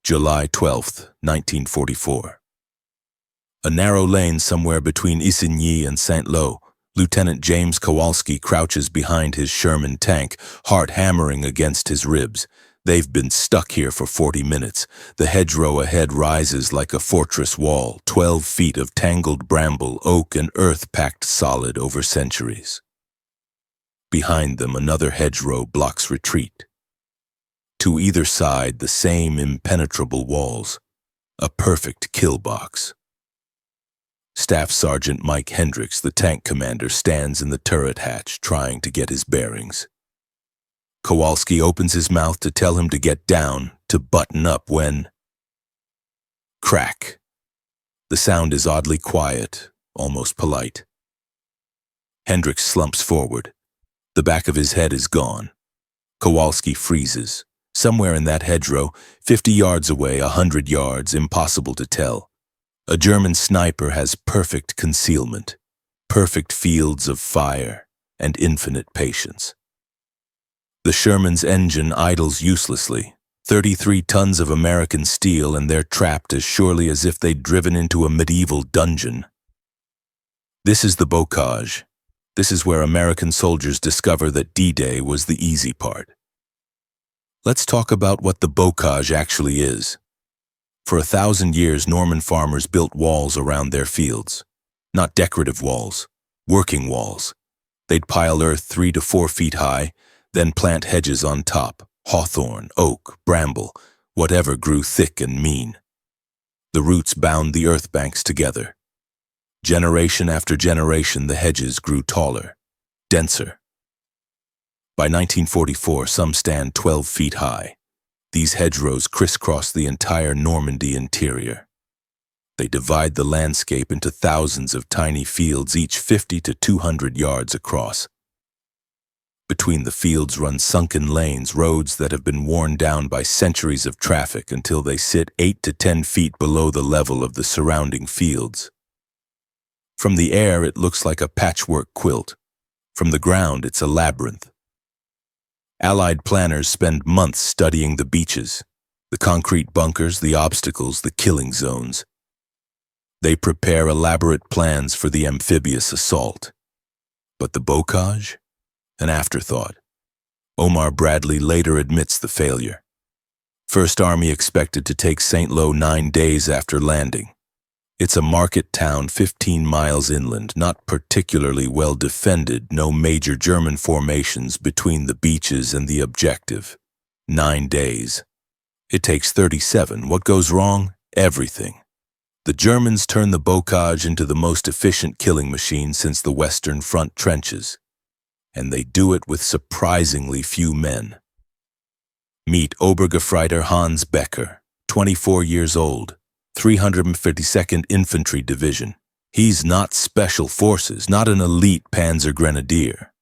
July 12, 1944. A narrow lane somewhere between Isigny and Saint-Lô, Lieutenant James Kowalski crouches behind his Sherman tank, heart hammering against his ribs. They've been stuck here for 40 minutes. The hedgerow ahead rises like a fortress wall, 12 feet of tangled bramble, oak, and earth packed solid over centuries. Behind them, another hedgerow blocks retreat. To either side, the same impenetrable walls, a perfect kill box. Staff Sergeant Mike Hendricks, the tank commander, stands in the turret hatch trying to get his bearings. Kowalski opens his mouth to tell him to get down, to button up when... Crack. The sound is oddly quiet, almost polite. Hendricks slumps forward. The back of his head is gone. Kowalski freezes. Somewhere in that hedgerow, 50 yards away, 100 yards, impossible to tell. A German sniper has perfect concealment, perfect fields of fire, and infinite patience. The Sherman's engine idles uselessly, 33 tons of American steel, and they're trapped as surely as if they'd driven into a medieval dungeon. This is the bocage. This is where American soldiers discover that D-Day was the easy part. Let's talk about what the bocage actually is. For 1,000 years, Norman farmers built walls around their fields. Not decorative walls, working walls. They'd pile earth 3 to 4 feet high, then plant hedges on top, hawthorn, oak, bramble, whatever grew thick and mean. The roots bound the earth banks together. Generation after generation, the hedges grew taller, denser. By 1944, some stand 12 feet high. These hedgerows crisscross the entire Normandy interior. They divide the landscape into thousands of tiny fields, each 50 to 200 yards across. Between the fields run sunken lanes, roads that have been worn down by centuries of traffic until they sit 8 to 10 feet below the level of the surrounding fields. From the air, it looks like a patchwork quilt. From the ground, it's a labyrinth. Allied planners spend months studying the beaches, the concrete bunkers, the obstacles, the killing zones. They prepare elaborate plans for the amphibious assault. But the bocage? An afterthought. Omar Bradley later admits the failure. First Army expected to take Saint-Lô 9 days after landing. It's a market town 15 miles inland, not particularly well defended, no major German formations between the beaches and the objective. 9 days. It takes 37. What goes wrong? Everything. The Germans turn the bocage into the most efficient killing machine since the Western Front trenches. And they do it with surprisingly few men. Meet Obergefreiter Hans Becker, 24 years old. 352nd Infantry Division. He's not special forces, not an elite Panzer Grenadier.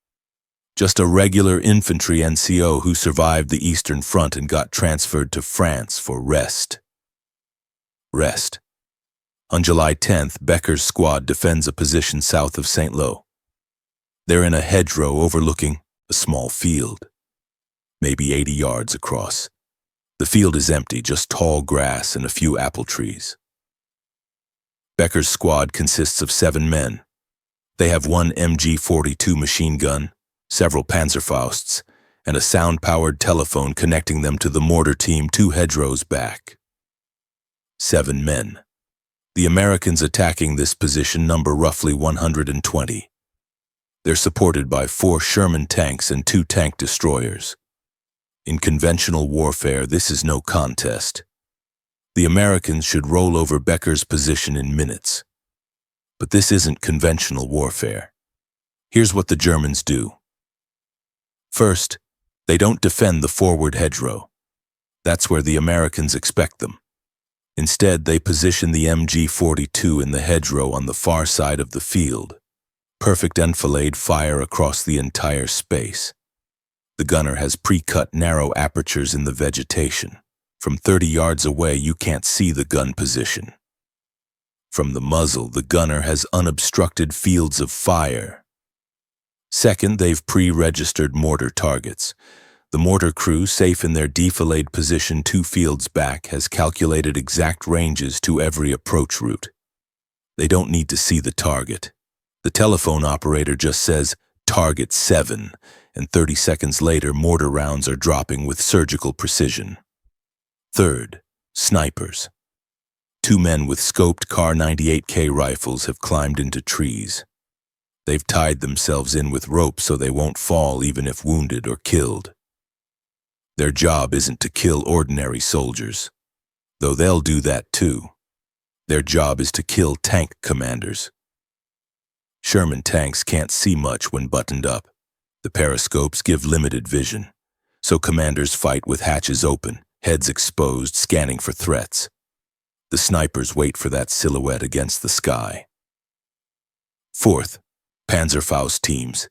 Just a regular infantry NCO who survived the Eastern Front and got transferred to France for rest. Rest. On July 10th, Becker's squad defends a position south of Saint-Lô. They're in a hedgerow overlooking a small field, maybe 80 yards across. The field is empty, just tall grass and a few apple trees. Becker's squad consists of 7 men. They have 1 MG-42 machine gun, several Panzerfausts, and a sound-powered telephone connecting them to the mortar team 2 hedgerows back. 7 men. The Americans attacking this position number roughly 120. They're supported by 4 Sherman tanks and 2 tank destroyers. In conventional warfare, this is no contest. The Americans should roll over Becker's position in minutes. But this isn't conventional warfare. Here's what the Germans do. First, they don't defend the forward hedgerow. That's where the Americans expect them. Instead, they position the MG-42 in the hedgerow on the far side of the field. Perfect enfilade fire across the entire space. The gunner has pre-cut narrow apertures in the vegetation. From 30 yards away, you can't see the gun position. From the muzzle, the gunner has unobstructed fields of fire. Second, they've pre-registered mortar targets. The mortar crew, safe in their defilade position 2 fields back, has calculated exact ranges to every approach route. They don't need to see the target. The telephone operator just says, "Target 7," and 30 seconds later, mortar rounds are dropping with surgical precision. Third, snipers. 2 men with scoped Kar 98K rifles have climbed into trees. They've tied themselves in with rope so they won't fall even if wounded or killed. Their job isn't to kill ordinary soldiers, though they'll do that too. Their job is to kill tank commanders. Sherman tanks can't see much when buttoned up. The periscopes give limited vision, so commanders fight with hatches open, heads exposed, scanning for threats. The snipers wait for that silhouette against the sky. Fourth, Panzerfaust teams.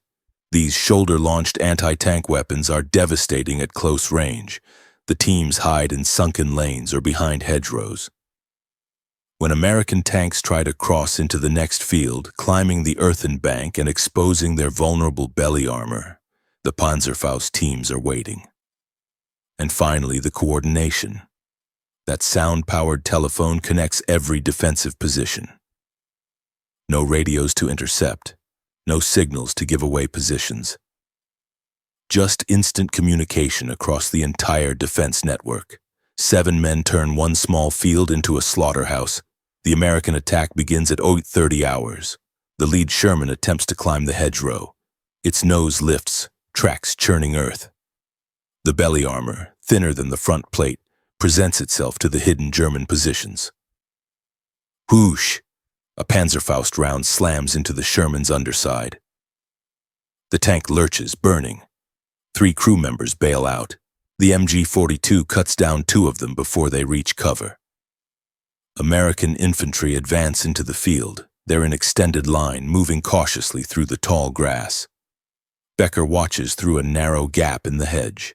These shoulder-launched anti-tank weapons are devastating at close range. The teams hide in sunken lanes or behind hedgerows. When American tanks try to cross into the next field, climbing the earthen bank and exposing their vulnerable belly armor, the Panzerfaust teams are waiting. And finally, the coordination. That sound-powered telephone connects every defensive position. No radios to intercept, no signals to give away positions. Just instant communication across the entire defense network. 7 men turn one small field into a slaughterhouse. The American attack begins at 08:30 hours. The lead Sherman attempts to climb the hedgerow. Its nose lifts, tracks churning earth. The belly armor, thinner than the front plate, presents itself to the hidden German positions. Whoosh! A Panzerfaust round slams into the Sherman's underside. The tank lurches, burning. 3 crew members bail out. The MG-42 cuts down 2 of them before they reach cover. American infantry advance into the field. They're in extended line, moving cautiously through the tall grass. Becker watches through a narrow gap in the hedge.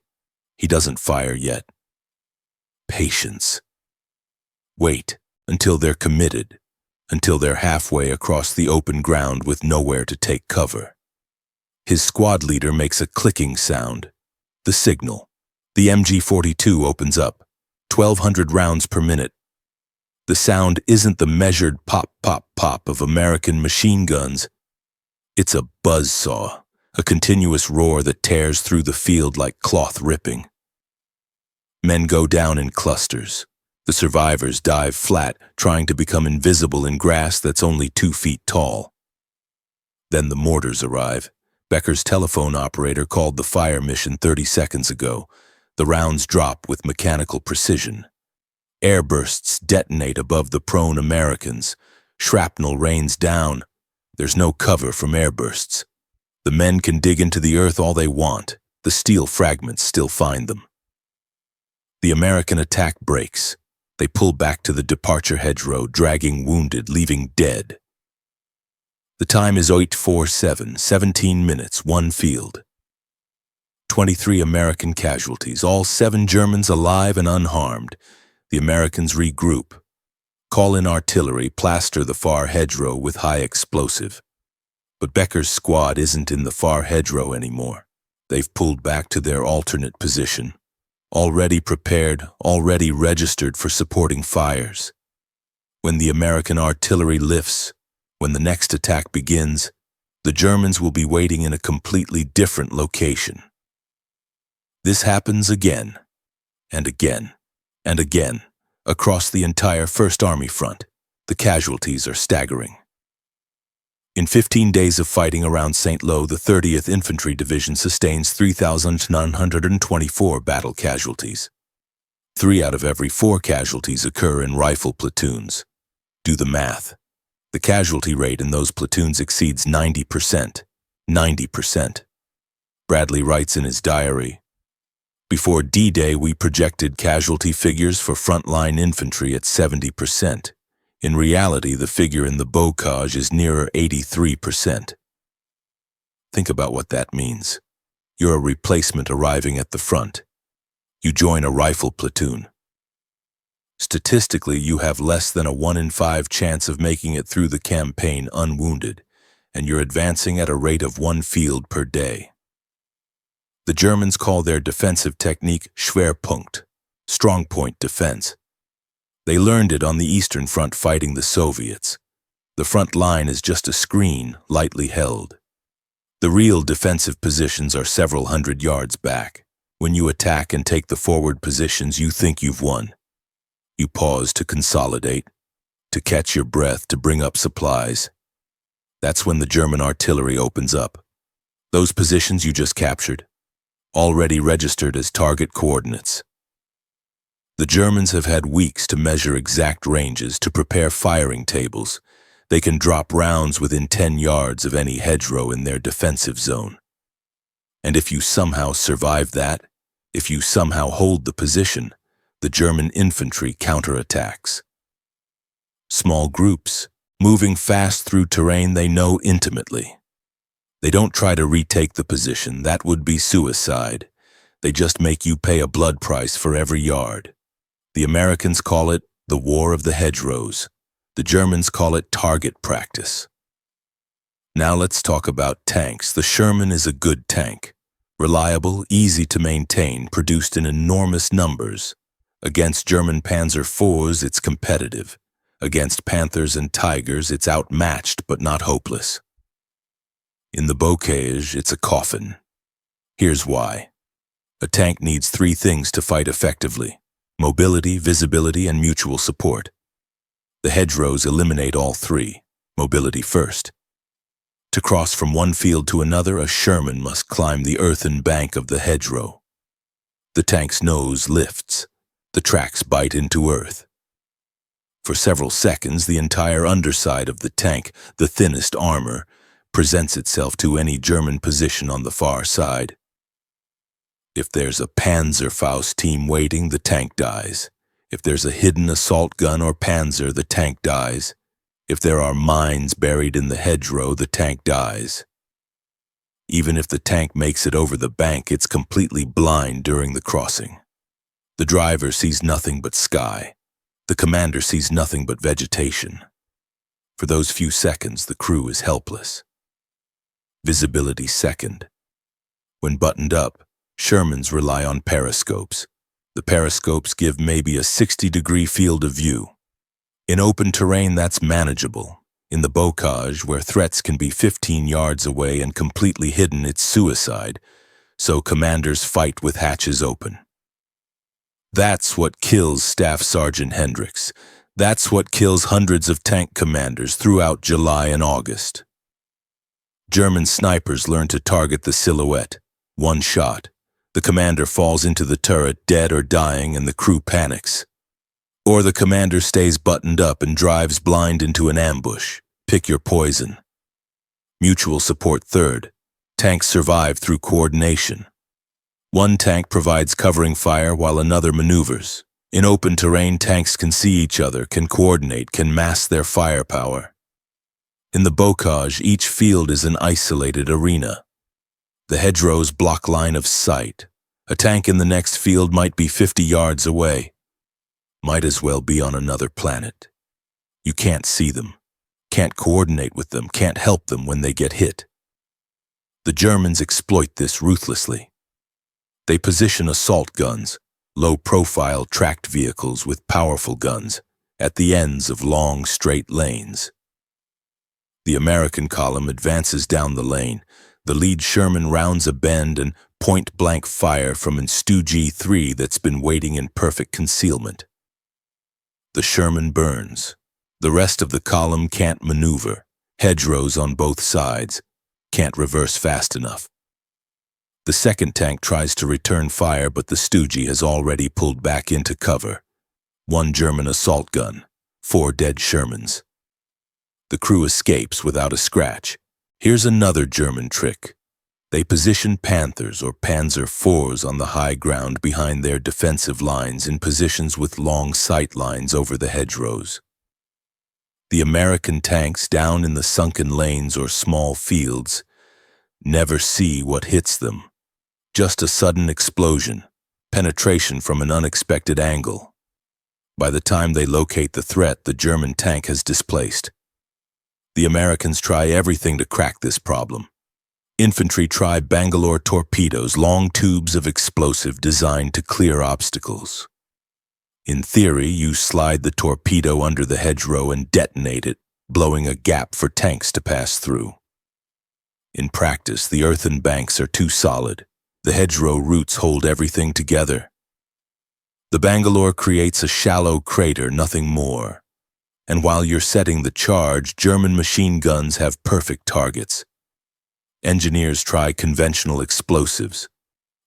He doesn't fire yet. Patience. Wait until they're committed, until they're halfway across the open ground with nowhere to take cover. His squad leader makes a clicking sound. The signal. The MG-42 opens up. 1,200 rounds per minute. The sound isn't the measured pop, pop, pop of American machine guns. It's a buzzsaw, a continuous roar that tears through the field like cloth ripping. Men go down in clusters. The survivors dive flat, trying to become invisible in grass that's only 2 feet tall. Then the mortars arrive. Becker's telephone operator called the fire mission 30 seconds ago. The rounds drop with mechanical precision. Airbursts detonate above the prone Americans. Shrapnel rains down. There's no cover from airbursts. The men can dig into the earth all they want. The steel fragments still find them. The American attack breaks. They pull back to the departure hedgerow, dragging wounded, leaving dead. The time is 08:47, 17 minutes, 1 field. 23 American casualties, all 7 Germans alive and unharmed. The Americans regroup. Call in artillery, plaster the far hedgerow with high explosive. But Becker's squad isn't in the far hedgerow anymore. They've pulled back to their alternate position. Already prepared, already registered for supporting fires. When the American artillery lifts, when the next attack begins, the Germans will be waiting in a completely different location. This happens again, and again, and again, across the entire First Army front. The casualties are staggering. In 15 days of fighting around St. Lo, the 30th Infantry Division sustains 3,924 battle casualties. 3 out of every 4 casualties occur in rifle platoons. Do the math. The casualty rate in those platoons exceeds 90%. 90%. Bradley writes in his diary, "Before D-Day, we projected casualty figures for frontline infantry at 70%. In reality, the figure in the bocage is nearer 83%. Think about what that means. You're a replacement arriving at the front. You join a rifle platoon. Statistically, you have less than a 1 in 5 chance of making it through the campaign unwounded, and you're advancing at a rate of 1 field per day. The Germans call their defensive technique Schwerpunkt, strongpoint defense. They learned it on the Eastern Front fighting the Soviets. The front line is just a screen, lightly held. The real defensive positions are several hundred yards back. When you attack and take the forward positions, you think you've won. You pause to consolidate, to catch your breath, to bring up supplies. That's when the German artillery opens up. Those positions you just captured, already registered as target coordinates. The Germans have had weeks to measure exact ranges, to prepare firing tables. They can drop rounds within 10 yards of any hedgerow in their defensive zone. And if you somehow survive that, if you somehow hold the position, the German infantry counterattacks. Small groups, moving fast through terrain they know intimately. They don't try to retake the position, that would be suicide. They just make you pay a blood price for every yard. The Americans call it the War of the Hedgerows. The Germans call it target practice. Now let's talk about tanks. The Sherman is a good tank. Reliable, easy to maintain, produced in enormous numbers. Against German Panzer IVs, it's competitive. Against Panthers and Tigers, it's outmatched but not hopeless. In the bocage, it's a coffin. Here's why. A tank needs 3 things to fight effectively: mobility, visibility, and mutual support. The hedgerows eliminate all 3, mobility first. To cross from one field to another, a Sherman must climb the earthen bank of the hedgerow. The tank's nose lifts. The tracks bite into earth. For several seconds, the entire underside of the tank, the thinnest armor, presents itself to any German position on the far side. If there's a Panzerfaust team waiting, the tank dies. If there's a hidden assault gun or panzer, the tank dies. If there are mines buried in the hedgerow, the tank dies. Even if the tank makes it over the bank, it's completely blind during the crossing. The driver sees nothing but sky. The commander sees nothing but vegetation. For those few seconds, the crew is helpless. Visibility second. When buttoned up, Shermans rely on periscopes. The periscopes give maybe a 60-degree field of view. In open terrain, that's manageable. In the bocage, where threats can be 15 yards away and completely hidden, it's suicide, so commanders fight with hatches open. That's what kills Staff Sergeant Hendricks. That's what kills hundreds of tank commanders throughout July and August. German snipers learn to target the silhouette. One shot. The commander falls into the turret, dead or dying, and the crew panics. Or the commander stays buttoned up and drives blind into an ambush. Pick your poison. Mutual support third. Tanks survive through coordination. One tank provides covering fire while another maneuvers. In open terrain, tanks can see each other, can coordinate, can mass their firepower. In the bocage, each field is an isolated arena. The hedgerows block line of sight. A tank in the next field might be 50 yards away. Might as well be on another planet. You can't see them, can't coordinate with them, can't help them when they get hit. The Germans exploit this ruthlessly. They position assault guns, low-profile tracked vehicles with powerful guns, at the ends of long, straight lanes. The American column advances down the lane. The lead Sherman rounds a bend and point-blank fire from an Stu G3 that's been waiting in perfect concealment. The Sherman burns. The rest of the column can't maneuver. Hedgerows on both sides. Can't reverse fast enough. The second tank tries to return fire, but the Stoogie has already pulled back into cover. 1 German assault gun. 4 dead Shermans. The crew escapes without a scratch. Here's another German trick. They position Panthers or Panzer IVs on the high ground behind their defensive lines in positions with long sight lines over the hedgerows. The American tanks down in the sunken lanes or small fields never see what hits them. Just a sudden explosion, penetration from an unexpected angle. By the time they locate the threat, the German tank has displaced. The Americans try everything to crack this problem. Infantry try Bangalore torpedoes, long tubes of explosive designed to clear obstacles. In theory, you slide the torpedo under the hedgerow and detonate it, blowing a gap for tanks to pass through. In practice, the earthen banks are too solid. The hedgerow roots hold everything together. The Bangalore creates a shallow crater, nothing more. And while you're setting the charge, German machine guns have perfect targets. Engineers try conventional explosives,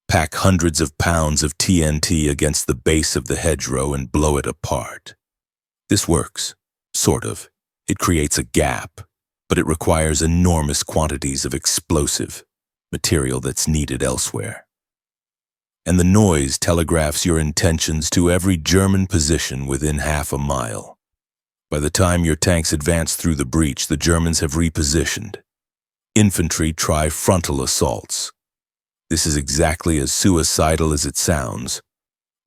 pack hundreds of pounds of TNT against the base of the hedgerow and blow it apart. This works, sort of. It creates a gap, but it requires enormous quantities of explosive, material that's needed elsewhere. And the noise telegraphs your intentions to every German position within half a mile. By the time your tanks advance through the breach, the Germans have repositioned. Infantry try frontal assaults. This is exactly as suicidal as it sounds.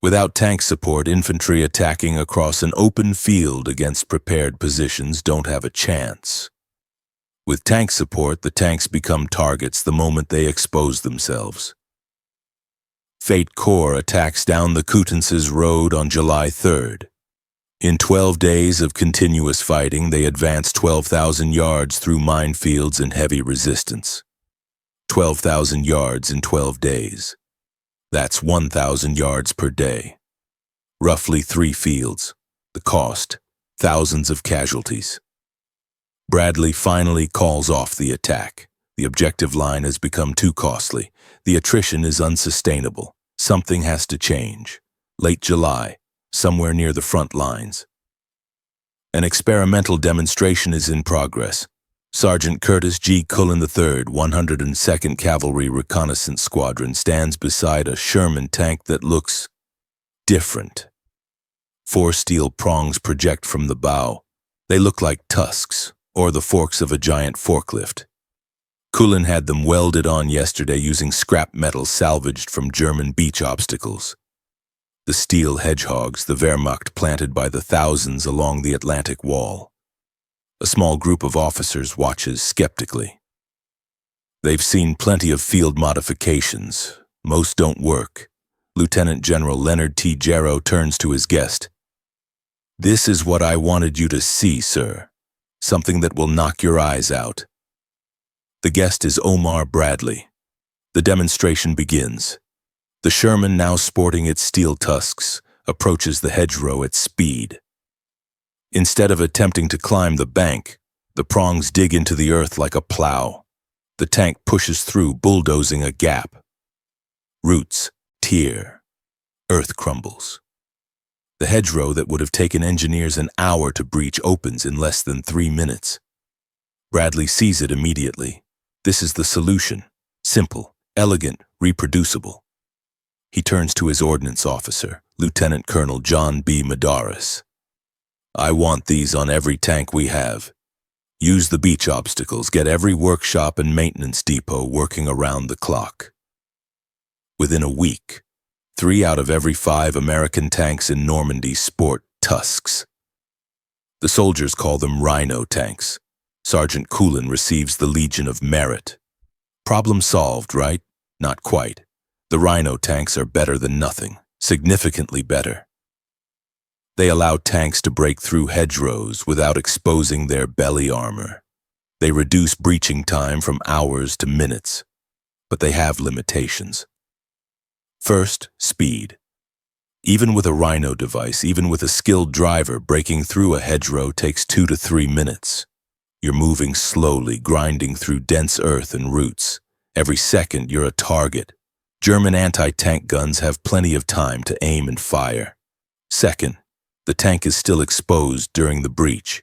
Without tank support, infantry attacking across an open field against prepared positions don't have a chance. With tank support, the tanks become targets the moment they expose themselves. VIII Corps attacks down the Coutances Road on July 3rd. In 12 days of continuous fighting, they advanced 12,000 yards through minefields and heavy resistance. 12,000 yards in 12 days. That's 1,000 yards per day. Roughly 3 fields. The cost, thousands of casualties. Bradley finally calls off the attack. The objective line has become too costly. The attrition is unsustainable. Something has to change. Late July, somewhere near the front lines. An experimental demonstration is in progress. Sergeant Curtis Culin III, 102nd Cavalry Reconnaissance Squadron, stands beside a Sherman tank that looks different. 4 steel prongs project from the bow. They look like tusks, or the forks of a giant forklift. Culin had them welded on yesterday using scrap metal salvaged from German beach obstacles. The steel hedgehogs the Wehrmacht planted by the thousands along the Atlantic Wall. A small group of officers watches skeptically. They've seen plenty of field modifications. Most don't work. Lieutenant General Leonard T. Jarrow turns to his guest. "This is what I wanted you to see, sir. Something that will knock your eyes out." The guest is Omar Bradley. The demonstration begins. The Sherman, now sporting its steel tusks, approaches the hedgerow at speed. Instead of attempting to climb the bank, the prongs dig into the earth like a plow. The tank pushes through, bulldozing a gap. Roots tear. Earth crumbles. The hedgerow that would have taken engineers an hour to breach opens in less than 3 minutes. Bradley sees it immediately. This is the solution. Simple, elegant, reproducible. He turns to his ordnance officer, Lieutenant Colonel John B. Madaris. "I want these on every tank we have. Use the beach obstacles, get every workshop and maintenance depot working around the clock." Within a week, 3 out of every 5 American tanks in Normandy sport tusks. The soldiers call them Rhino tanks. Sergeant Culin receives the Legion of Merit. Problem solved, right? Not quite. The Rhino tanks are better than nothing, significantly better. They allow tanks to break through hedgerows without exposing their belly armor. They reduce breaching time from hours to minutes, but they have limitations. First, speed. Even with a Rhino device, even with a skilled driver, breaking through a hedgerow takes 2 to 3 minutes. You're moving slowly, grinding through dense earth and roots. Every second, you're a target. German anti-tank guns have plenty of time to aim and fire. Second, the tank is still exposed during the breach.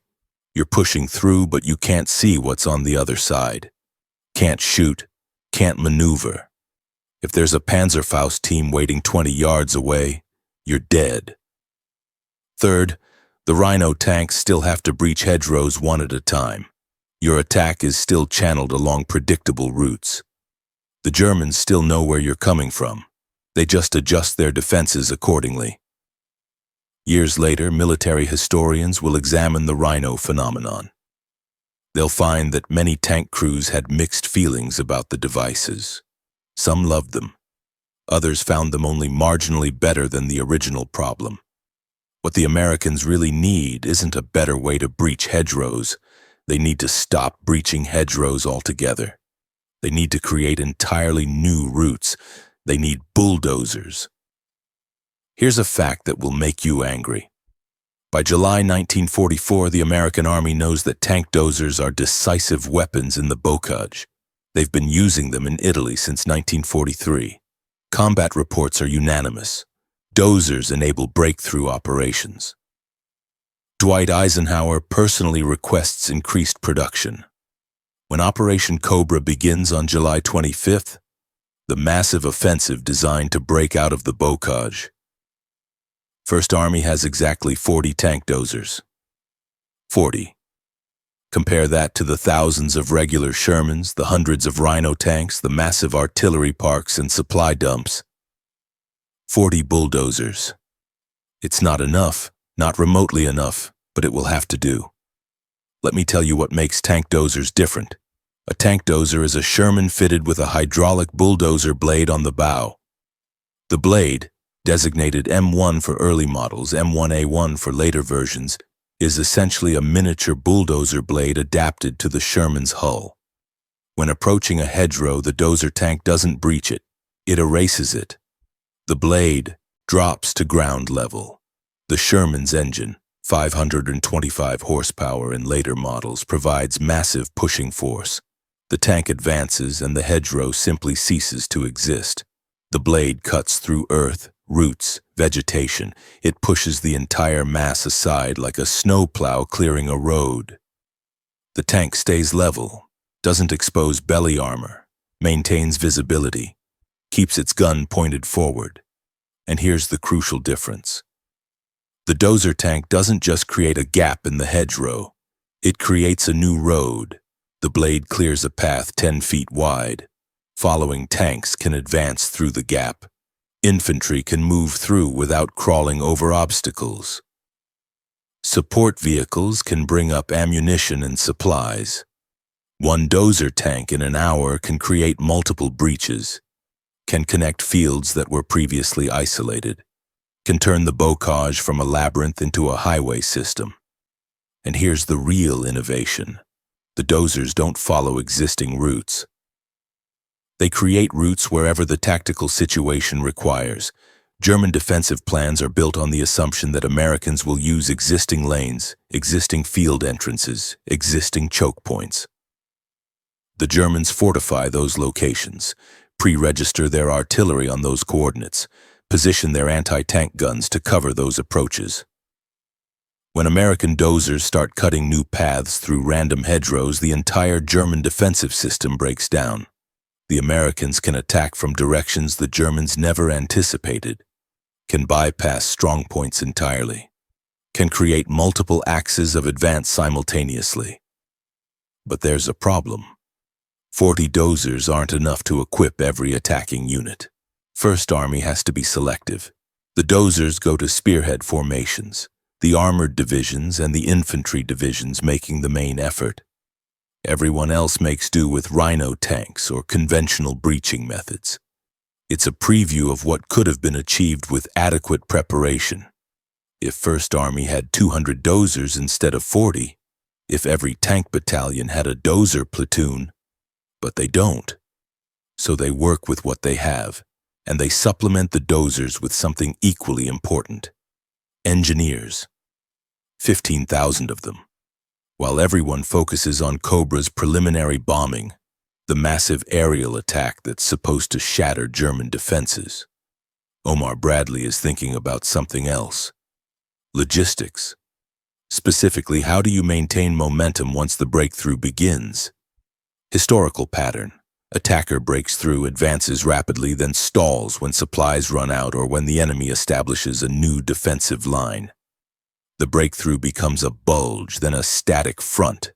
You're pushing through, but you can't see what's on the other side. Can't shoot, can't maneuver. If there's a Panzerfaust team waiting 20 yards away, you're dead. Third, the Rhino tanks still have to breach hedgerows one at a time. Your attack is still channeled along predictable routes. The Germans still know where you're coming from. They just adjust their defenses accordingly. Years later, military historians will examine the Rhino phenomenon. They'll find that many tank crews had mixed feelings about the devices. Some loved them. Others found them only marginally better than the original problem. What the Americans really need isn't a better way to breach hedgerows. They need to stop breaching hedgerows altogether. They need to create entirely new routes. They need bulldozers. Here's a fact that will make you angry. By July 1944, the American Army knows that tank dozers are decisive weapons in the bocage. They've been using them in Italy since 1943. Combat reports are unanimous. Dozers enable breakthrough operations. Dwight Eisenhower personally requests increased production. When Operation Cobra begins on July 25th, the massive offensive designed to break out of the bocage. First Army has exactly 40 tank dozers. 40. Compare that to the thousands of regular Shermans, the hundreds of Rhino tanks, the massive artillery parks and supply dumps. 40 bulldozers. It's not enough, not remotely enough, but it will have to do. Let me tell you what makes tank dozers different. A tank dozer is a Sherman fitted with a hydraulic bulldozer blade on the bow. The blade, designated M1 for early models, M1A1 for later versions, is essentially a miniature bulldozer blade adapted to the Sherman's hull. When approaching a hedgerow, the dozer tank doesn't breach it, it erases it. The blade drops to ground level. The Sherman's engine, 525 horsepower in later models, provides massive pushing force. The tank advances and the hedgerow simply ceases to exist. The blade cuts through earth, roots, vegetation. It pushes the entire mass aside like a snowplow clearing a road. The tank stays level, doesn't expose belly armor, maintains visibility, keeps its gun pointed forward. And here's the crucial difference. The dozer tank doesn't just create a gap in the hedgerow. It creates a new road. The blade clears a path 10 feet wide. Following tanks can advance through the gap. Infantry can move through without crawling over obstacles. Support vehicles can bring up ammunition and supplies. One dozer tank in an hour can create multiple breaches, can connect fields that were previously isolated, can turn the bocage from a labyrinth into a highway system. And here's the real innovation. The dozers don't follow existing routes. They create routes wherever the tactical situation requires. German defensive plans are built on the assumption that Americans will use existing lanes, existing field entrances, existing choke points. The Germans fortify those locations, pre-register their artillery on those coordinates, position their anti-tank guns to cover those approaches. When American dozers start cutting new paths through random hedgerows, the entire German defensive system breaks down. The Americans can attack from directions the Germans never anticipated, can bypass strongpoints entirely, can create multiple axes of advance simultaneously. But there's a problem. 40 dozers aren't enough to equip every attacking unit. First Army has to be selective. The dozers go to spearhead formations, the armored divisions and the infantry divisions making the main effort. Everyone else makes do with Rhino tanks or conventional breaching methods. It's a preview of what could have been achieved with adequate preparation. If First Army had 200 dozers instead of 40, if every tank battalion had a dozer platoon, but they don't. So they work with what they have, and they supplement the dozers with something equally important. Engineers. 15,000 of them. While everyone focuses on Cobra's preliminary bombing, the massive aerial attack that's supposed to shatter German defenses, Omar Bradley is thinking about something else. Logistics. Specifically, how do you maintain momentum once the breakthrough begins? Historical pattern. Attacker breaks through, advances rapidly, then stalls when supplies run out or when the enemy establishes a new defensive line. The breakthrough becomes a bulge, then a static front.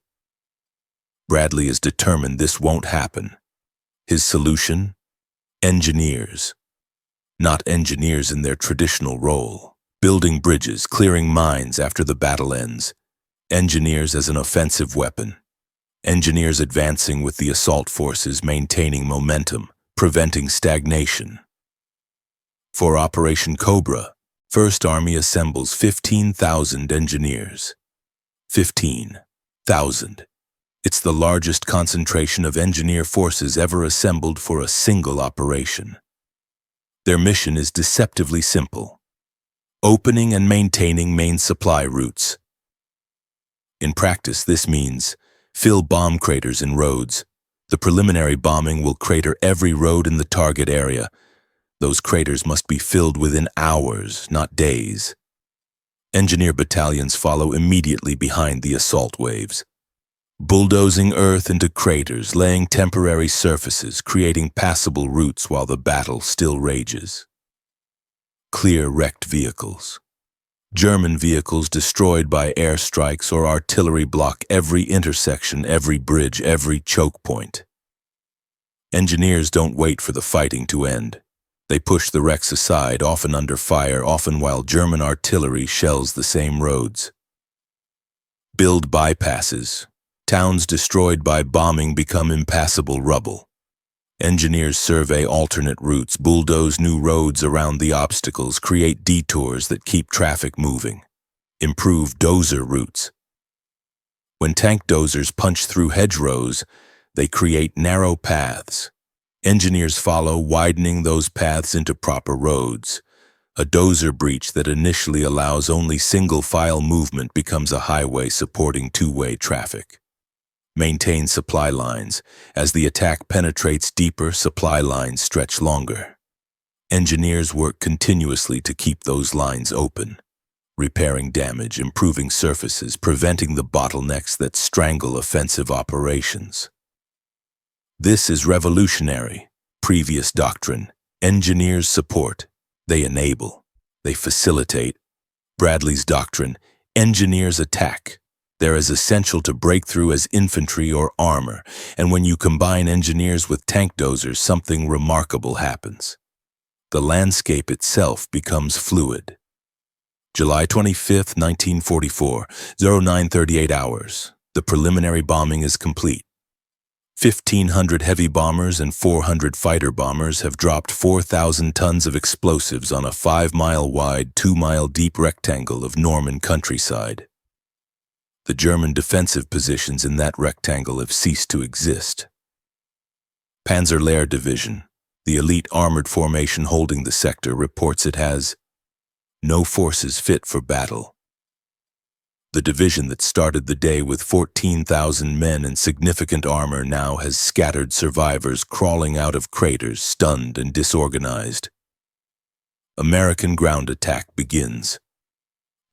Bradley is determined this won't happen. His solution? Engineers. Not engineers in their traditional role, building bridges, clearing mines after the battle ends. Engineers as an offensive weapon. Engineers advancing with the assault forces, maintaining momentum, preventing stagnation. For Operation Cobra, First Army assembles 15,000 engineers. 15,000. It's the largest concentration of engineer forces ever assembled for a single operation. Their mission is deceptively simple: opening and maintaining main supply routes. In practice, this means fill bomb craters in roads. The preliminary bombing will crater every road in the target area. Those craters must be filled within hours, not days. Engineer battalions follow immediately behind the assault waves, bulldozing earth into craters, laying temporary surfaces, creating passable routes while the battle still rages. Clear wrecked vehicles. German vehicles destroyed by airstrikes or artillery block every intersection, every bridge, every choke point. Engineers don't wait for the fighting to end. They push the wrecks aside, often under fire, often while German artillery shells the same roads. Build bypasses. Towns destroyed by bombing become impassable rubble. Engineers survey alternate routes, bulldoze new roads around the obstacles, create detours that keep traffic moving, improve dozer routes. When tank dozers punch through hedgerows, they create narrow paths. Engineers follow, widening those paths into proper roads. A dozer breach that initially allows only single-file movement becomes a highway supporting two-way traffic. Maintain supply lines. As the attack penetrates deeper, supply lines stretch longer. Engineers work continuously to keep those lines open, repairing damage, improving surfaces, preventing the bottlenecks that strangle offensive operations. This is revolutionary. Previous doctrine. Engineers support. They enable. They facilitate. Bradley's doctrine. Engineers attack. They're as essential to breakthrough as infantry or armor, and when you combine engineers with tank dozers, something remarkable happens. The landscape itself becomes fluid. July 25, 1944, 09:38 hours. The preliminary bombing is complete. 1,500 heavy bombers and 400 fighter bombers have dropped 4,000 tons of explosives on a 5-mile-wide, 2-mile-deep rectangle of Norman countryside. The German defensive positions in that rectangle have ceased to exist. Panzer Lehr Division, the elite armored formation holding the sector, reports it has no forces fit for battle. The division that started the day with 14,000 men and significant armor now has scattered survivors crawling out of craters, stunned and disorganized. American ground attack begins,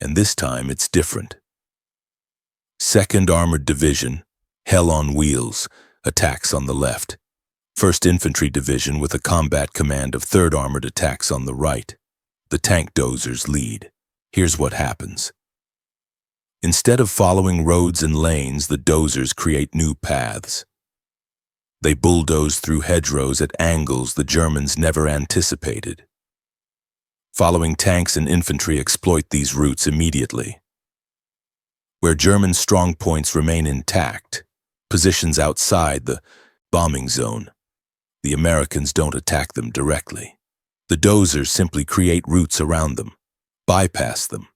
and this time it's different. 2nd Armored Division, Hell on Wheels, attacks on the left. 1st Infantry Division with a combat command of 3rd Armored attacks on the right. The tank dozers lead. Here's what happens. Instead of following roads and lanes, the dozers create new paths. They bulldoze through hedgerows at angles the Germans never anticipated. Following tanks and infantry exploit these routes immediately. Where German strongpoints remain intact, positions outside the bombing zone, the Americans don't attack them directly. The dozers simply create routes around them, bypass them,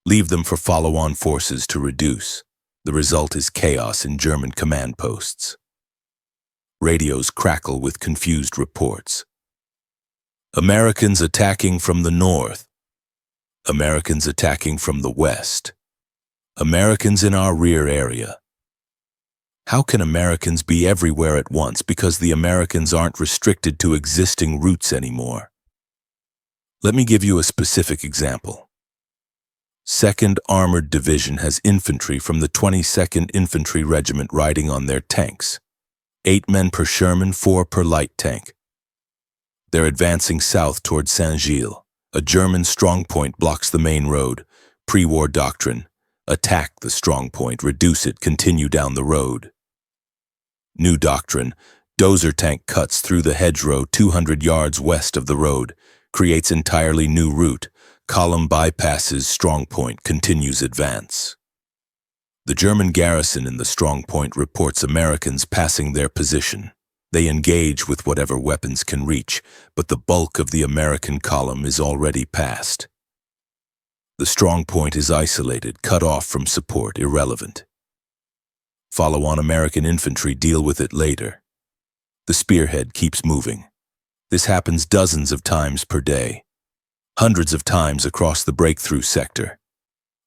leave them for follow-on forces to reduce. The result is chaos in German command posts. Radios crackle with confused reports. Americans attacking from the north. Americans attacking from the west. Americans in our rear area. How can Americans be everywhere at once because the Americans aren't restricted to existing routes anymore? Let me give you a specific example. 2nd Armored Division has infantry from the 22nd Infantry Regiment riding on their tanks. 8 men per Sherman, 4 per light tank. They're advancing south toward Saint-Gilles. A German strongpoint blocks the main road. Pre-war doctrine. Attack the strongpoint, reduce it, continue down the road. New doctrine. Dozer tank cuts through the hedgerow 200 yards west of the road, creates entirely new route. Column bypasses strongpoint, continues advance. The German garrison in the strongpoint reports Americans passing their position. They engage with whatever weapons can reach, but the bulk of the American column is already past. The strongpoint is isolated, cut off from support, irrelevant. Follow-on American infantry deal with it later. The spearhead keeps moving. This happens dozens of times per day, hundreds of times across the breakthrough sector.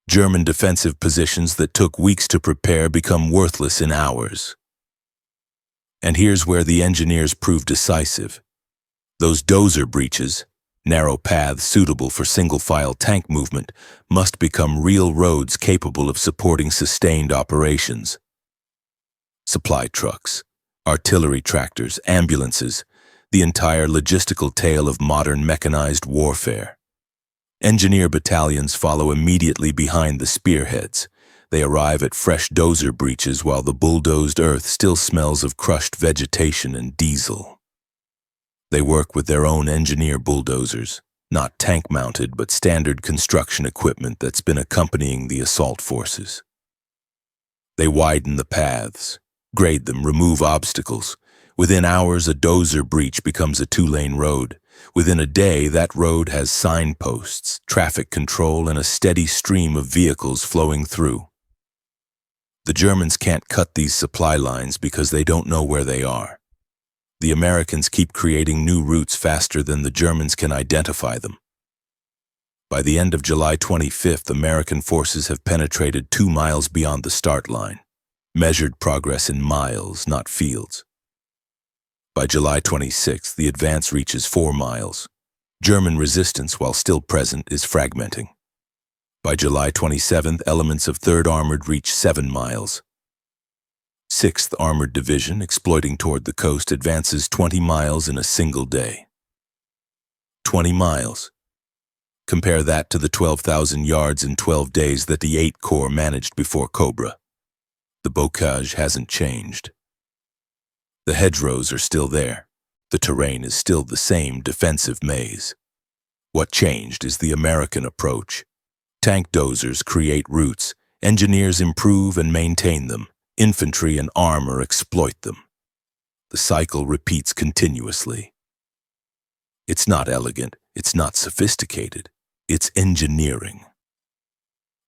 German defensive positions that took weeks to prepare become worthless in hours. And here's where the engineers prove decisive. Those dozer breaches, narrow paths suitable for single-file tank movement, must become real roads capable of supporting sustained operations. Supply trucks, artillery tractors, ambulances, the entire logistical tale of modern mechanized warfare. Engineer battalions follow immediately behind the spearheads. They arrive at fresh dozer breaches while the bulldozed earth still smells of crushed vegetation and diesel. They work with their own engineer bulldozers, not tank-mounted but standard construction equipment that's been accompanying the assault forces. They widen the paths, grade them, remove obstacles. Within hours, a dozer breach becomes a two-lane road. Within a day, that road has signposts, traffic control, and a steady stream of vehicles flowing through. The Germans can't cut these supply lines because they don't know where they are. The Americans keep creating new routes faster than the Germans can identify them. By the end of July 25th, American forces have penetrated 2 miles beyond the start line. Measured progress in miles, not fields. By July 26th, the advance reaches 4 miles. German resistance, while still present, is fragmenting. By July 27th, elements of 3rd Armored reach 7 miles. 6th Armored Division, exploiting toward the coast, advances 20 miles in a single day. 20 miles. Compare that to the 12,000 yards in 12 days that the VIII Corps managed before Cobra. The bocage hasn't changed. The hedgerows are still there. The terrain is still the same defensive maze. What changed is the American approach. Tank dozers create routes, engineers improve and maintain them, infantry and armor exploit them. The cycle repeats continuously. It's not elegant, it's not sophisticated, it's engineering.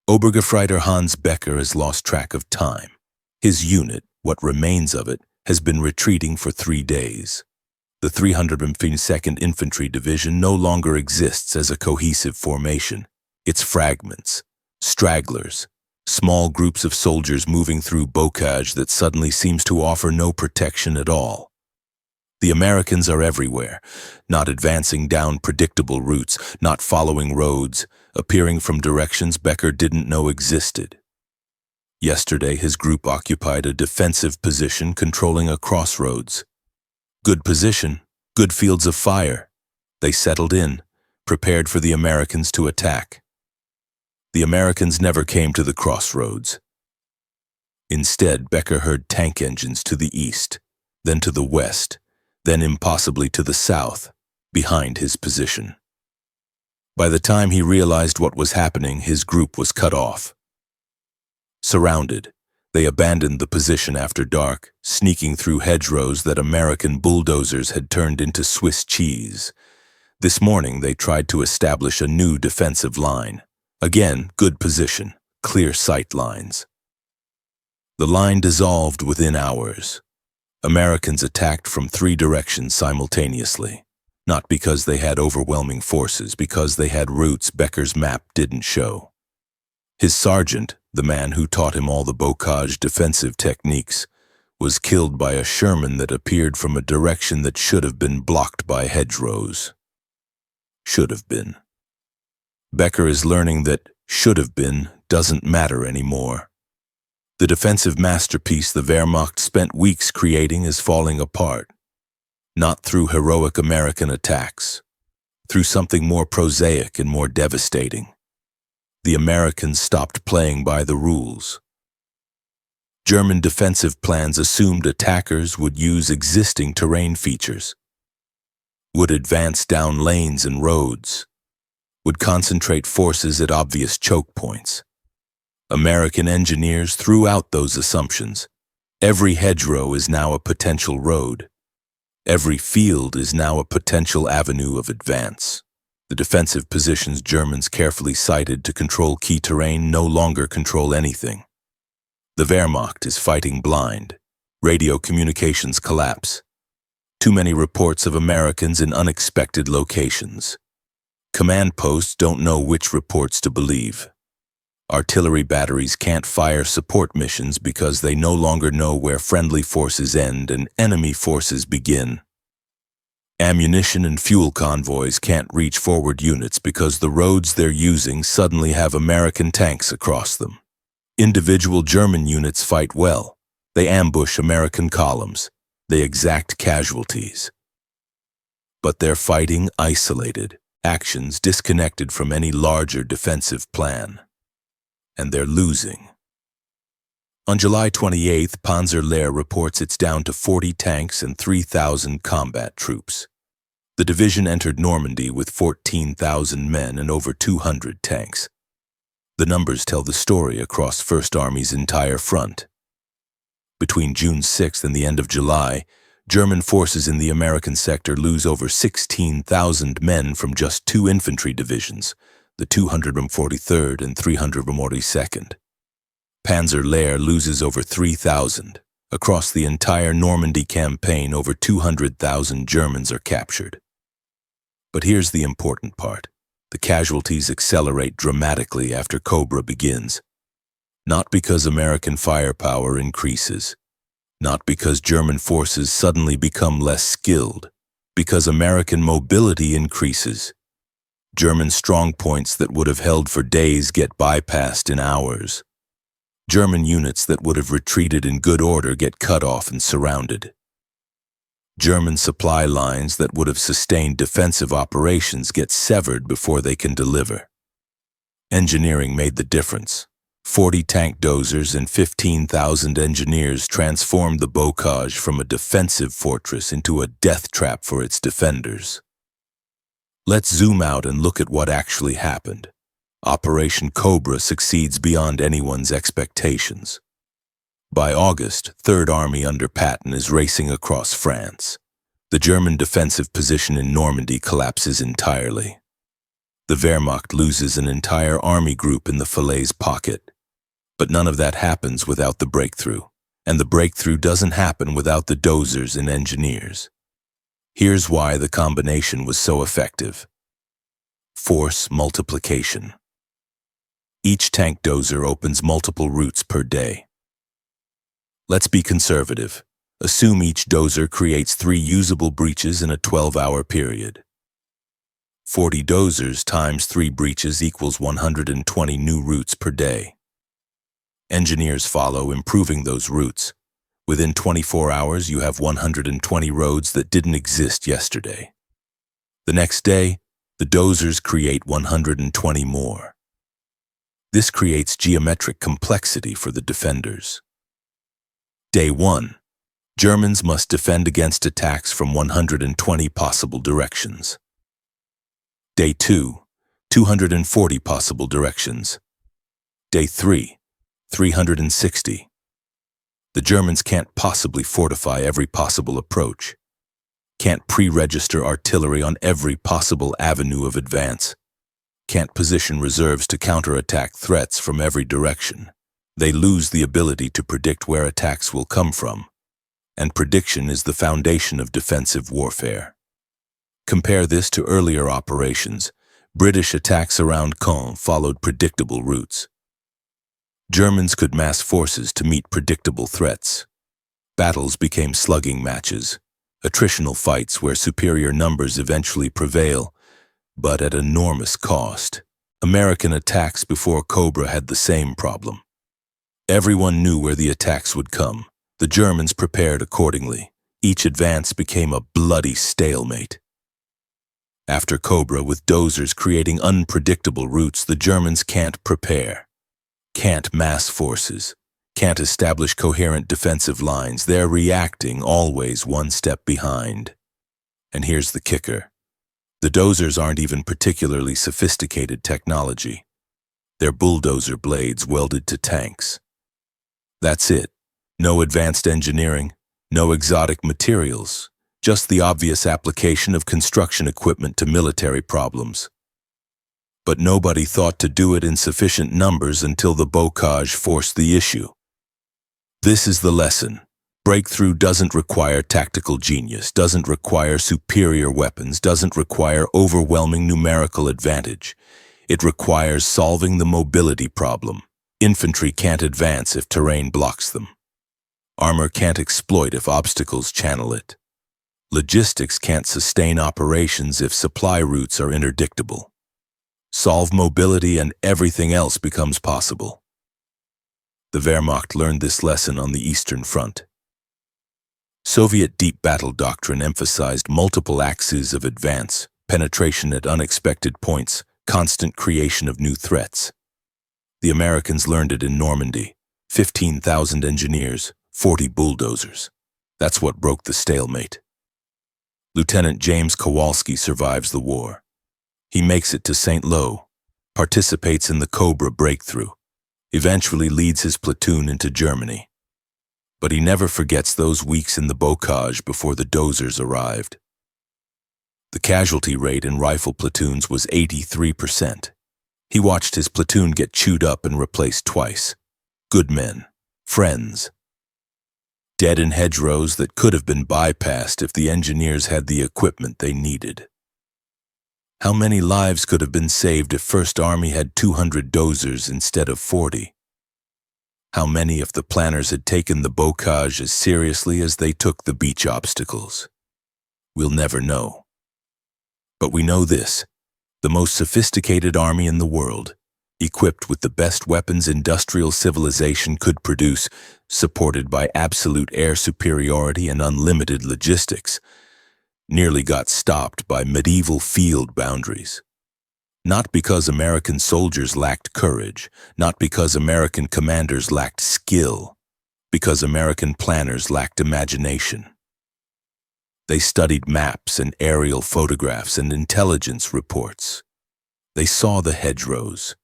Obergefreiter Hans Becker has lost track of time. His unit, what remains of it, has been retreating for 3 days. The 352nd Infantry Division no longer exists as a cohesive formation. It's fragments, stragglers, small groups of soldiers moving through bocage that suddenly seems to offer no protection at all. The Americans are everywhere, not advancing down predictable routes, not following roads, appearing from directions Becker didn't know existed. Yesterday, his group occupied a defensive position controlling a crossroads. Good position, good fields of fire. They settled in, prepared for the Americans to attack. The Americans never came to the crossroads. Instead, Becker heard tank engines to the east, then to the west, then impossibly to the south, behind his position. By the time he realized what was happening, his group was cut off. Surrounded, they abandoned the position after dark, sneaking through hedgerows that American bulldozers had turned into Swiss cheese. This morning, they tried to establish a new defensive line. Again, good position, clear sight lines. The line dissolved within hours. Americans attacked from 3 directions simultaneously, not because they had overwhelming forces, because they had routes Becker's map didn't show. His sergeant, the man who taught him all the bocage defensive techniques, was killed by a Sherman that appeared from a direction that should have been blocked by hedgerows. Should have been. Becker is learning that should have been doesn't matter anymore. The defensive masterpiece the Wehrmacht spent weeks creating is falling apart. Not through heroic American attacks, through something more prosaic and more devastating. The Americans stopped playing by the rules. German defensive plans assumed attackers would use existing terrain features, would advance down lanes and roads, would concentrate forces at obvious choke points. American engineers threw out those assumptions. Every hedgerow is now a potential road. Every field is now a potential avenue of advance. The defensive positions Germans carefully sited to control key terrain no longer control anything. The Wehrmacht is fighting blind. Radio communications collapse. Too many reports of Americans in unexpected locations. Command posts don't know which reports to believe. Artillery batteries can't fire support missions because they no longer know where friendly forces end and enemy forces begin. Ammunition and fuel convoys can't reach forward units because the roads they're using suddenly have American tanks across them. Individual German units fight well. They ambush American columns. They exact casualties. But they're fighting isolated, actions disconnected from any larger defensive plan. And they're losing. On July 28th, Panzer Lehr reports it's down to 40 tanks and 3,000 combat troops. The division entered Normandy with 14,000 men and over 200 tanks. The numbers tell the story across First Army's entire front. Between June 6th and the end of July, German forces in the American sector lose over 16,000 men from just two infantry divisions, the 243rd and 342nd. Panzer Lehr loses over 3,000. Across the entire Normandy campaign, over 200,000 Germans are captured. But here's the important part. The casualties accelerate dramatically after Cobra begins. Not because American firepower increases. Not because German forces suddenly become less skilled. Because American mobility increases. German strongpoints that would have held for days get bypassed in hours. German units that would have retreated in good order get cut off and surrounded. German supply lines that would have sustained defensive operations get severed before they can deliver. Engineering made the difference. 40 tank dozers and 15,000 engineers transformed the bocage from a defensive fortress into a death trap for its defenders. Let's zoom out and look at what actually happened. Operation Cobra succeeds beyond anyone's expectations. By August, Third Army under Patton is racing across France. The German defensive position in Normandy collapses entirely. The Wehrmacht loses an entire army group in the Falaise pocket. But none of that happens without the breakthrough, and the breakthrough doesn't happen without the dozers and engineers. Here's why the combination was so effective. Force multiplication. Each tank dozer opens multiple routes per day. Let's be conservative. Assume each dozer creates 3 usable breaches in a 12-hour period. 40 dozers times 3 breaches equals 120 new routes per day. Engineers follow, improving those routes. Within 24 hours, you have 120 roads that didn't exist yesterday. The next day, the dozers create 120 more. This creates geometric complexity for the defenders. Day 1. Germans must defend against attacks from 120 possible directions. Day 2. 240 possible directions. Day 3. 360. The Germans can't possibly fortify every possible approach. Can't pre-register artillery on every possible avenue of advance. Can't position reserves to counterattack threats from every direction. They lose the ability to predict where attacks will come from. And prediction is the foundation of defensive warfare. Compare this to earlier operations. British attacks around Caen followed predictable routes. Germans could mass forces to meet predictable threats. Battles became slugging matches, attritional fights where superior numbers eventually prevail, but at enormous cost. American attacks before Cobra had the same problem. Everyone knew where the attacks would come. The Germans prepared accordingly. Each advance became a bloody stalemate. After Cobra, with dozers creating unpredictable routes, the Germans can't prepare. Can't mass forces, can't establish coherent defensive lines. They're reacting, always one step behind. And here's the kicker. The dozers aren't even particularly sophisticated technology. their bulldozer blades welded to tanks. That's it. No advanced engineering, no exotic materials, just the obvious application of construction equipment to military problems. But nobody thought to do it in sufficient numbers until the bocage forced the issue. This is the lesson. Breakthrough doesn't require tactical genius, doesn't require superior weapons, doesn't require overwhelming numerical advantage. It requires solving the mobility problem. Infantry can't advance if terrain blocks them. Armor can't exploit if obstacles channel it. Logistics can't sustain operations if supply routes are interdictable. Solve mobility and everything else becomes possible. The Wehrmacht learned this lesson on the Eastern Front. Soviet deep battle doctrine emphasized multiple axes of advance, penetration at unexpected points, constant creation of new threats. The Americans learned it in Normandy. 15,000 engineers, 40 bulldozers. That's what broke the stalemate. Lieutenant James Kowalski survives the war. He makes it to St. Lo, participates in the Cobra breakthrough, eventually leads his platoon into Germany. But he never forgets those weeks in the bocage before the Dozers arrived. The casualty rate in rifle platoons was 83%. He watched his platoon get chewed up and replaced twice. Good men, friends. Dead in hedgerows that could have been bypassed if the engineers had the equipment they needed. How many lives could have been saved if First Army had 200 Dozers instead of 40? How many if the planners had taken the bocage as seriously as they took the beach obstacles? We'll never know. But we know this: the most sophisticated army in the world, equipped with the best weapons industrial civilization could produce, supported by absolute air superiority and unlimited logistics, nearly got stopped by medieval field boundaries. Not because American soldiers lacked courage, not because American commanders lacked skill, because American planners lacked imagination. They studied maps and aerial photographs and intelligence reports. They saw the hedgerows,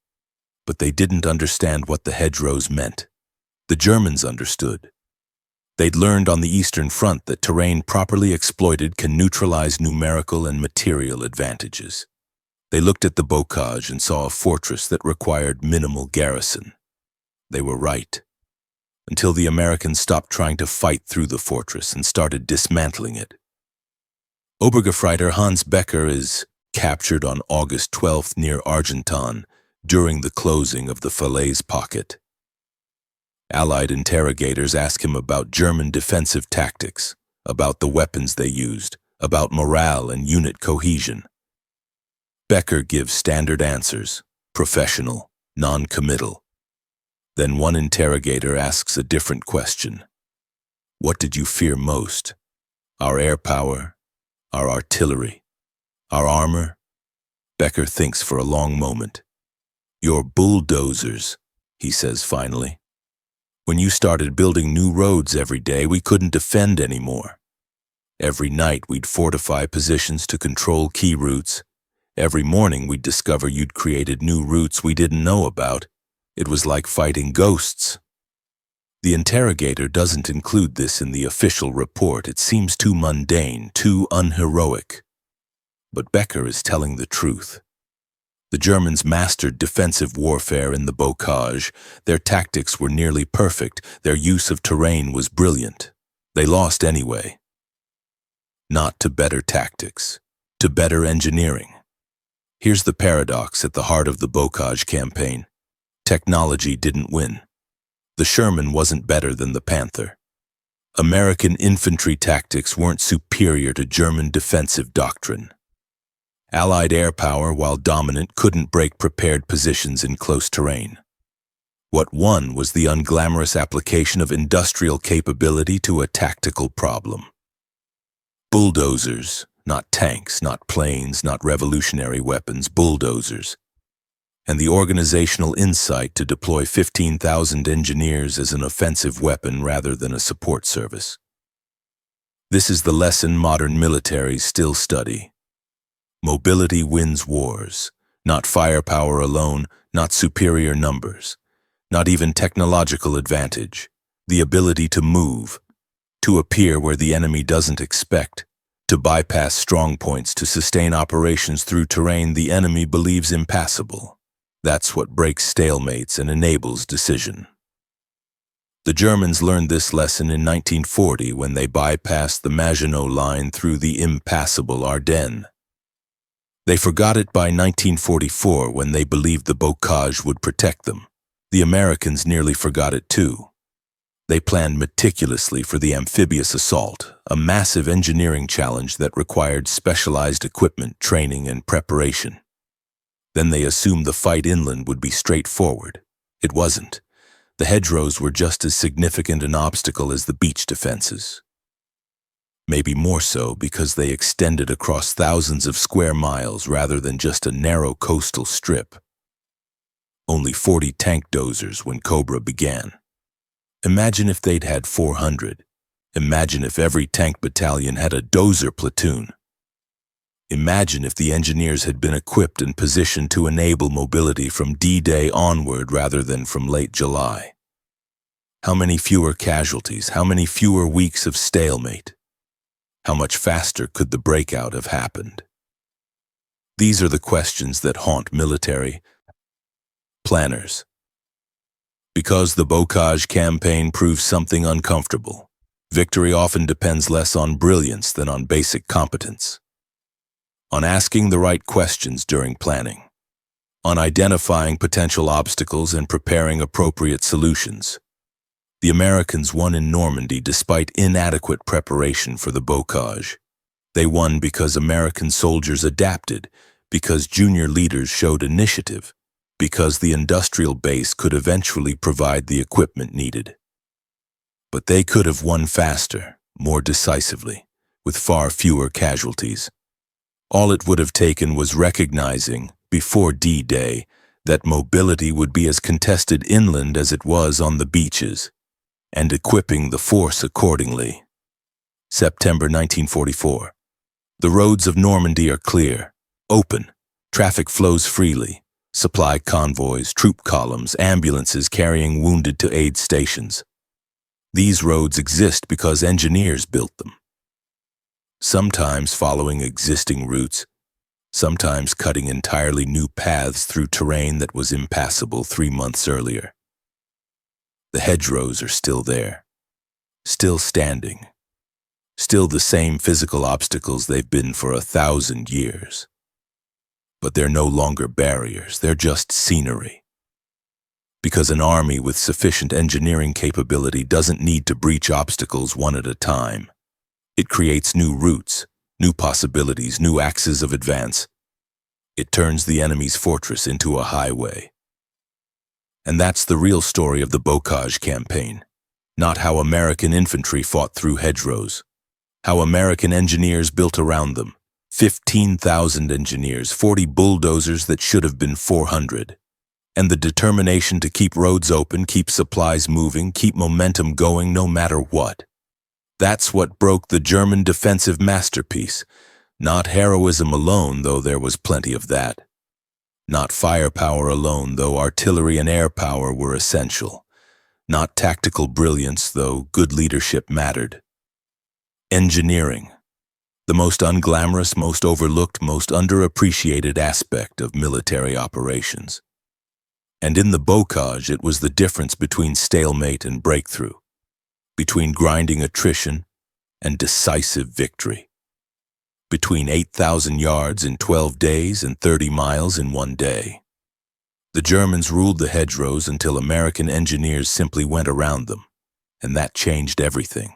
but they didn't understand what the hedgerows meant. The Germans understood. They'd learned on the Eastern Front that terrain properly exploited can neutralize numerical and material advantages. They looked at the bocage and saw a fortress that required minimal garrison. They were right. Until the Americans stopped trying to fight through the fortress and started dismantling it. Obergefreiter Hans Becker is captured on August 12th near Argentan during the closing of the Falaise pocket. Allied interrogators ask him about German defensive tactics, about the weapons they used, about morale and unit cohesion. Becker gives standard answers, professional, non-committal. Then one interrogator asks a different question. What did you fear most? Our air power? Our artillery? Our armor? Becker thinks for a long moment. Your bulldozers, he says finally. When you started building new roads every day, we couldn't defend anymore. Every night we'd fortify positions to control key routes. Every morning we'd discover you'd created new routes we didn't know about. It was like fighting ghosts. The interrogator doesn't include this in the official report. It seems too mundane, too unheroic. But Becker is telling the truth. The Germans mastered defensive warfare in the bocage. Their tactics were nearly perfect. Their use of terrain was brilliant. They lost anyway. Not to better tactics, to better engineering. Here's the paradox at the heart of the bocage campaign. Technology didn't win. The Sherman wasn't better than the Panther. American infantry tactics weren't superior to German defensive doctrine. Allied air power, while dominant, couldn't break prepared positions in close terrain. What won was the unglamorous application of industrial capability to a tactical problem. Bulldozers, not tanks, not planes, not revolutionary weapons, bulldozers. And the organizational insight to deploy 15,000 engineers as an offensive weapon rather than a support service. This is the lesson modern militaries still study. Mobility wins wars, not firepower alone, Not superior numbers, not even technological advantage. The ability to move, to appear where the enemy doesn't expect, to bypass strongpoints, to sustain operations through terrain the enemy believes impassable. That's what breaks stalemates and enables decision. The Germans learned this lesson in 1940 when they bypassed the Maginot Line through the impassable Ardennes. They forgot it by 1944 when they believed the bocage would protect them. The Americans nearly forgot it too. They planned meticulously for the amphibious assault, a massive engineering challenge that required specialized equipment, training, and preparation. Then they assumed the fight inland would be straightforward. It wasn't. The hedgerows were just as significant an obstacle as the beach defenses. Maybe more so because they extended across thousands of square miles rather than just a narrow coastal strip. Only 40 tank dozers when Cobra began. Imagine if they'd had 400. Imagine if every tank battalion had a dozer platoon. Imagine if the engineers had been equipped and positioned to enable mobility from D-Day onward rather than from late July. How many fewer casualties, how many fewer weeks of stalemate? How much faster could the breakout have happened? These are the questions that haunt military planners. Because the bocage campaign proves something uncomfortable, victory often depends less on brilliance than on basic competence. On asking the right questions during planning, on identifying potential obstacles and preparing appropriate solutions. The Americans won in Normandy despite inadequate preparation for the bocage. They won because American soldiers adapted, because junior leaders showed initiative, because the industrial base could eventually provide the equipment needed. But they could have won faster, more decisively, with far fewer casualties. All it would have taken was recognizing, before D-Day, that mobility would be as contested inland as it was on the beaches, and equipping the force accordingly. September 1944. The roads of Normandy are clear, open, traffic flows freely, supply convoys, troop columns, ambulances carrying wounded to aid stations. These roads exist because engineers built them. Sometimes following existing routes, sometimes cutting entirely new paths through terrain that was impassable 3 months earlier. The hedgerows are still there, still standing, still the same physical obstacles they've been for 1,000 years. But they're no longer barriers, they're just scenery. Because an army with sufficient engineering capability doesn't need to breach obstacles one at a time. It creates new routes, new possibilities, new axes of advance. It turns the enemy's fortress into a highway. And that's the real story of the bocage campaign, not how American infantry fought through hedgerows, how American engineers built around them. 15,000 engineers, 40 bulldozers that should have been 400. And the determination to keep roads open, keep supplies moving, keep momentum going no matter what. That's what broke the German defensive masterpiece. Not heroism alone, though there was plenty of that. Not firepower alone, though artillery and air power were essential. Not tactical brilliance, though good leadership mattered. Engineering. The most unglamorous, most overlooked, most underappreciated aspect of military operations. And in the bocage, it was the difference between stalemate and breakthrough, between grinding attrition and decisive victory, between 8,000 yards in 12 days and 30 miles in 1 day. The Germans ruled the hedgerows until American engineers simply went around them, and that changed everything.